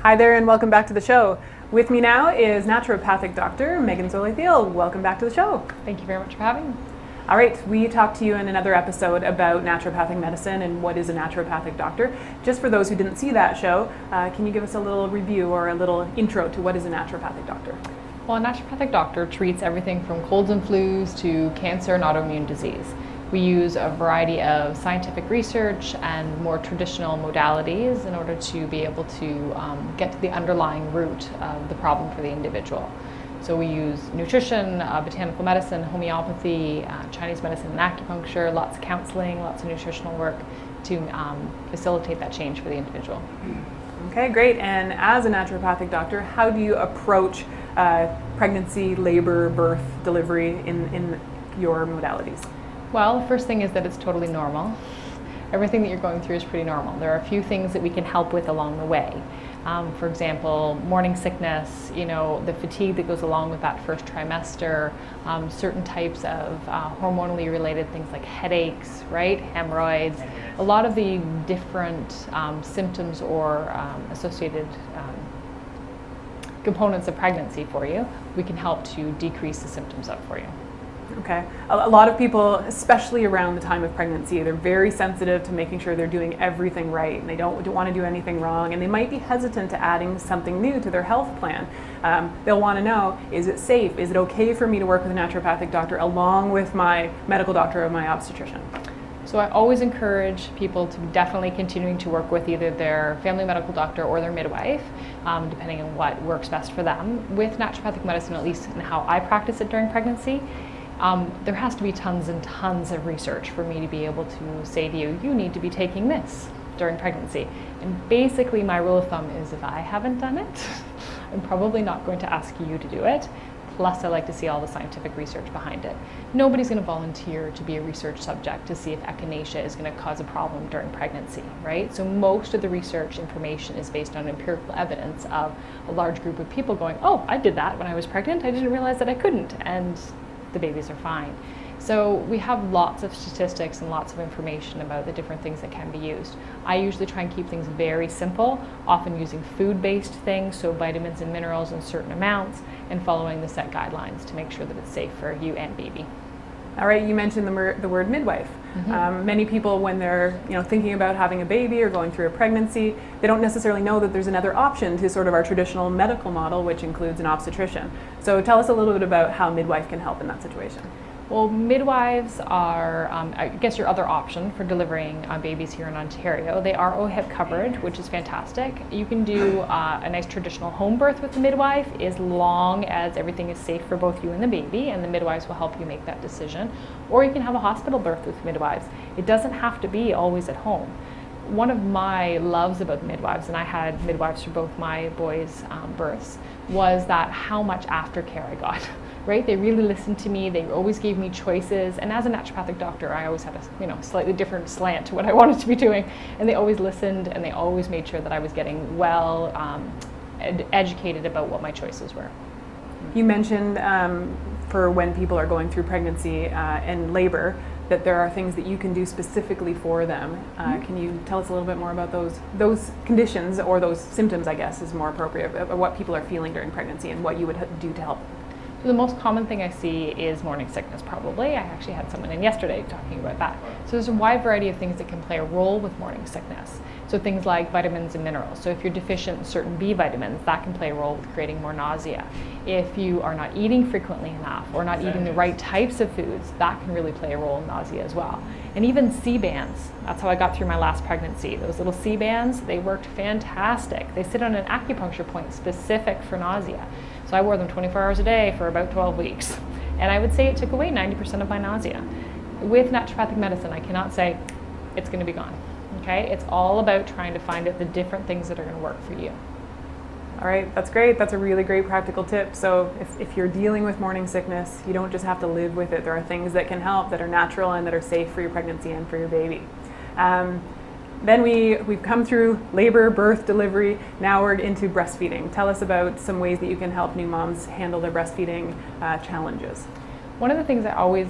Hi there and welcome back to the show. With me now is Naturopathic Doctor Megan Soloy-Theil. Welcome back to the show. Thank you very much for having me. All right, we talked to you in another episode about naturopathic medicine and what is a naturopathic doctor. Just for those who didn't see that show, can you give us a little review or a little intro to what is a naturopathic doctor? Well, a naturopathic doctor treats everything from colds and flus to cancer and autoimmune disease. We use a variety of scientific research and more traditional modalities in order to be able to get to the underlying root of the problem for the individual. So we use nutrition, botanical medicine, homeopathy, Chinese medicine and acupuncture, lots of counseling, lots of nutritional work to facilitate that change for the individual. Okay, great. And as a naturopathic doctor, how do you approach pregnancy, labor, birth, delivery in your modalities? Well, the first thing is that it's totally normal. Everything that you're going through is pretty normal. There are a few things that we can help with along the way. For example, morning sickness, the fatigue that goes along with that first trimester, certain types of hormonally related things like headaches, right? Hemorrhoids, a lot of the different symptoms or associated components of pregnancy for you, we can help to decrease the symptoms up for you. Okay. A lot of people, especially around the time of pregnancy, they're very sensitive to making sure they're doing everything right and they don't want to do anything wrong, and they might be hesitant to adding something new to their health plan. They'll want to know, is it safe? Is it okay for me to work with a naturopathic doctor along with my medical doctor or my obstetrician? So I always encourage people to definitely continuing to work with either their family medical doctor or their midwife, depending on what works best for them. With naturopathic medicine, at least in how I practice it during pregnancy, there has to be tons and tons of research for me to be able to say to you, you need to be taking this during pregnancy. And basically my rule of thumb is if I haven't done it, I'm probably not going to ask you to do it. Plus I like to see all the scientific research behind it. Nobody's going to volunteer to be a research subject to see if echinacea is going to cause a problem during pregnancy, right? So most of the research information is based on empirical evidence of a large group of people going, oh, I did that when I was pregnant. I didn't realize that I couldn't. And the babies are fine. So we have lots of statistics and lots of information about the different things that can be used. I usually try and keep things very simple, often using food-based things, so vitamins and minerals in certain amounts, and following the set guidelines to make sure that it's safe for you and baby. All right, you mentioned the word midwife. Mm-hmm. Many people, when they're thinking about having a baby or going through a pregnancy, they don't necessarily know that there's another option to sort of our traditional medical model, which includes an obstetrician. So tell us a little bit about how midwife can help in that situation. Well, midwives are, I guess, your other option for delivering babies here in Ontario. They are OHIP coverage, which is fantastic. You can do a nice traditional home birth with the midwife as long as everything is safe for both you and the baby, and the midwives will help you make that decision. Or you can have a hospital birth with midwives. It doesn't have to be always at home. One of my loves about midwives, and I had midwives for both my boys' births, was that how much aftercare I got. Right? They really listened to me. They always gave me choices. And as a naturopathic doctor, I always had a slightly different slant to what I wanted to be doing. And they always listened, and they always made sure that I was getting well educated about what my choices were. You mentioned for when people are going through pregnancy and labor, that there are things that you can do specifically for them. Can you tell us a little bit more about those conditions, or those symptoms, I guess, is more appropriate, of what people are feeling during pregnancy and what you would do to help? So the most common thing I see is morning sickness, probably. I actually had someone in yesterday talking about that. So there's a wide variety of things that can play a role with morning sickness. So things like vitamins and minerals. So if you're deficient in certain B vitamins, that can play a role with creating more nausea. If you are not eating frequently enough or not eating the right types of foods, that can really play a role in nausea as well. And even C-bands. That's how I got through my last pregnancy. Those little C-bands, they worked fantastic. They sit on an acupuncture point specific for nausea. So I wore them 24 hours a day for about 12 weeks. And I would say it took away 90% of my nausea. With naturopathic medicine, I cannot say it's going to be gone. Okay? It's all about trying to find out the different things that are going to work for you. All right, that's great. That's a really great practical tip. So if you're dealing with morning sickness, you don't just have to live with it. There are things that can help, that are natural and that are safe for your pregnancy and for your baby. Then we've come through labor, birth, delivery. Now we're into breastfeeding. Tell us about some ways that you can help new moms handle their breastfeeding challenges. One of the things I always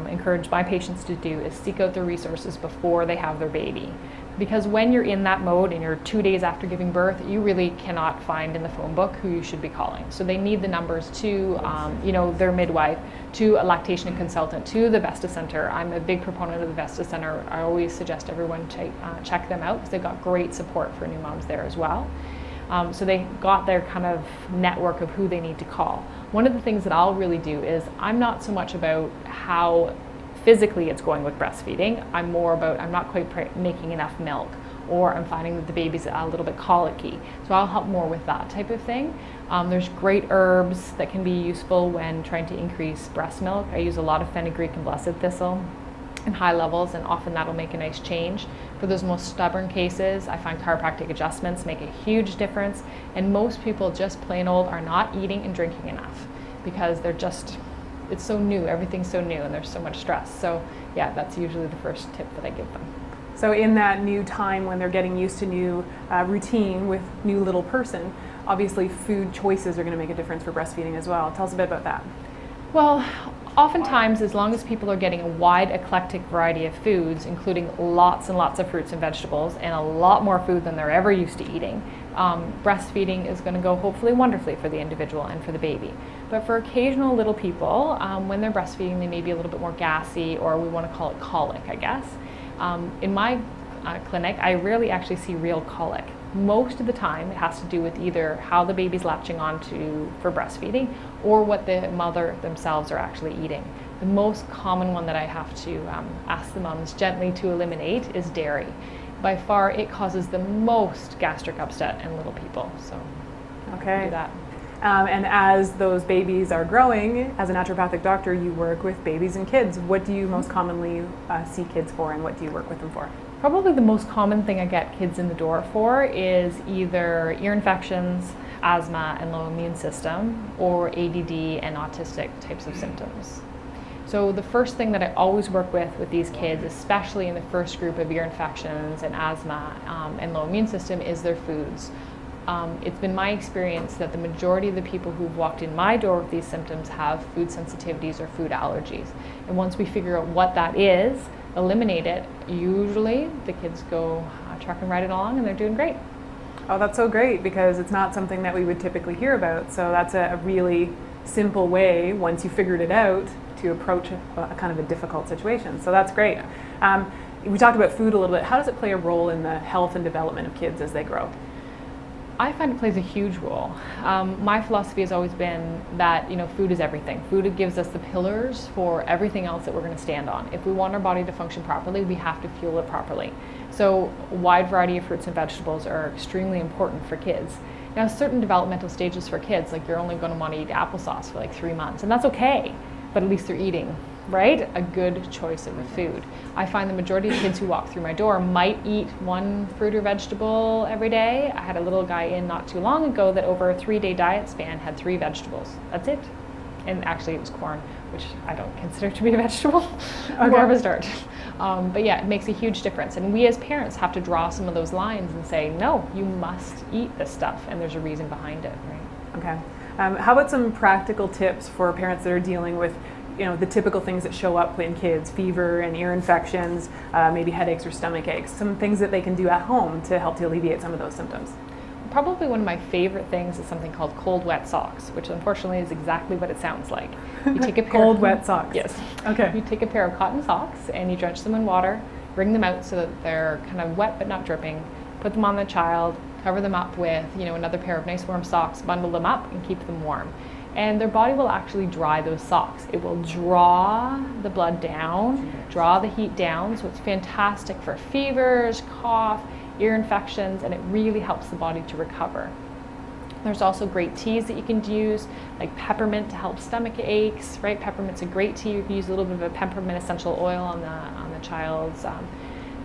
encourage my patients to do is seek out the resources before they have their baby. Because when you're in that mode and you're 2 days after giving birth, you really cannot find in the phone book who you should be calling. So they need the numbers to, their midwife, to a lactation consultant, to the Vesta Center. I'm a big proponent of the Vesta Center. I always suggest everyone check them out because they've got great support for new moms there as well. So they got their kind of network of who they need to call. One of the things that I'll really do is I'm not so much about how physically it's going with breastfeeding. I'm more about I'm not quite making enough milk, or I'm finding that the baby's a little bit colicky. So I'll help more with that type of thing. There's great herbs that can be useful when trying to increase breast milk. I use a lot of fenugreek and blessed thistle in high levels, and often that'll make a nice change. For those most stubborn cases, I find chiropractic adjustments make a huge difference, and most people just plain old are not eating and drinking enough because it's so new, everything's so new, and there's so much stress. So yeah, that's usually the first tip that I give them. So in that new time when they're getting used to new routine with new little person, obviously food choices are going to make a difference for breastfeeding as well. Tell us a bit about that. Well, oftentimes, as long as people are getting a wide, eclectic variety of foods, including lots and lots of fruits and vegetables, and a lot more food than they're ever used to eating, breastfeeding is going to go hopefully wonderfully for the individual and for the baby. But for occasional little people, when they're breastfeeding, they may be a little bit more gassy, or we want to call it colic, I guess. In my clinic, I rarely actually see real colic. Most of the time, it has to do with either how the baby's latching onto for breastfeeding or what the mother themselves are actually eating. The most common one that I have to ask the moms gently to eliminate is dairy. By far, it causes the most gastric upset in little people. So, okay. Do that. And as those babies are growing, as a naturopathic doctor, you work with babies and kids. What do you most commonly see kids for, and what do you work with them for? Probably the most common thing I get kids in the door for is either ear infections, asthma and low immune system, or ADD and autistic types of symptoms. So the first thing that I always work with these kids, especially in the first group of ear infections and asthma and low immune system, is their foods. It's been my experience that the majority of the people who've walked in my door with these symptoms have food sensitivities or food allergies. And once we figure out what that is, eliminate it, usually the kids go trucking right along and they're doing great. Oh, that's so great, because it's not something that we would typically hear about. So that's a really simple way, once you figured it out, to approach a kind of a difficult situation. So that's great. We talked about food a little bit. How does it play a role in the health and development of kids as they grow? I find it plays a huge role. My philosophy has always been that food is everything. Food gives us the pillars for everything else that we're going to stand on. If we want our body to function properly, we have to fuel it properly. So a wide variety of fruits and vegetables are extremely important for kids. Now, certain developmental stages for kids, like you're only going to want to eat applesauce for like 3 months, and that's okay, but at least they're eating, right? A good choice of a food. I find the majority of kids who walk through my door might eat one fruit or vegetable every day. I had a little guy in not too long ago that over a 3-day diet span had 3 vegetables. That's it. And actually it was corn, which I don't consider to be a vegetable. More of a starch. But yeah, it makes a huge difference. And we as parents have to draw some of those lines and say, no, you must eat this stuff, and there's a reason behind it, right? Okay. How about some practical tips for parents that are dealing with the typical things that show up in kids, fever and ear infections, maybe headaches or stomach aches, some things that they can do at home to help to alleviate some of those symptoms? Probably one of my favorite things is something called cold wet socks, which unfortunately is exactly what it sounds like. You take a pair cold wet socks. Yes. Okay. You take a pair of cotton socks and you drench them in water, wring them out so that they're kind of wet but not dripping, put them on the child, cover them up with another pair of nice warm socks, bundle them up and keep them warm. And their body will actually dry those socks. It will draw the blood down, draw the heat down, so it's fantastic for fevers, cough, ear infections, and it really helps the body to recover. There's also great teas that you can use, like peppermint to help stomach aches, right? Peppermint's a great tea. You can use a little bit of a peppermint essential oil on the child's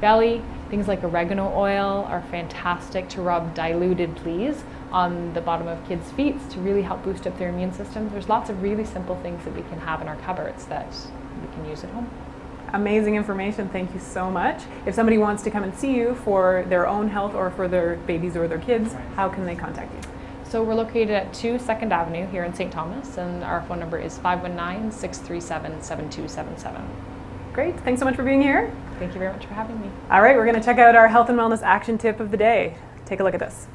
belly. Things like oregano oil are fantastic to rub diluted, please, on the bottom of kids' feet to really help boost up their immune system. There's lots of really simple things that we can have in our cupboards that we can use at home. Amazing information. Thank you so much. If somebody wants to come and see you for their own health or for their babies or their kids, how can they contact you? So we're located at 2 2nd Avenue here in St. Thomas, and our phone number is 519-637-7277. Great. Thanks so much for being here. Thank you very much for having me. All right, we're going to check out our health and wellness action tip of the day. Take a look at this.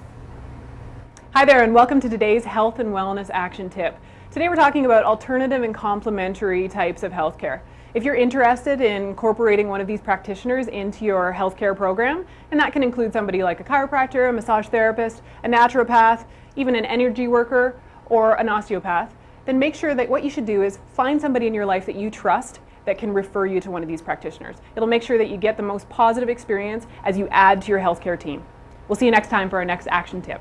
Hi there, and welcome to today's health and wellness action tip. Today we're talking about alternative and complementary types of healthcare. If you're interested in incorporating one of these practitioners into your healthcare program, and that can include somebody like a chiropractor, a massage therapist, a naturopath, even an energy worker, or an osteopath, then make sure that what you should do is find somebody in your life that you trust that can refer you to one of these practitioners. It'll make sure that you get the most positive experience as you add to your healthcare team. We'll see you next time for our next action tip.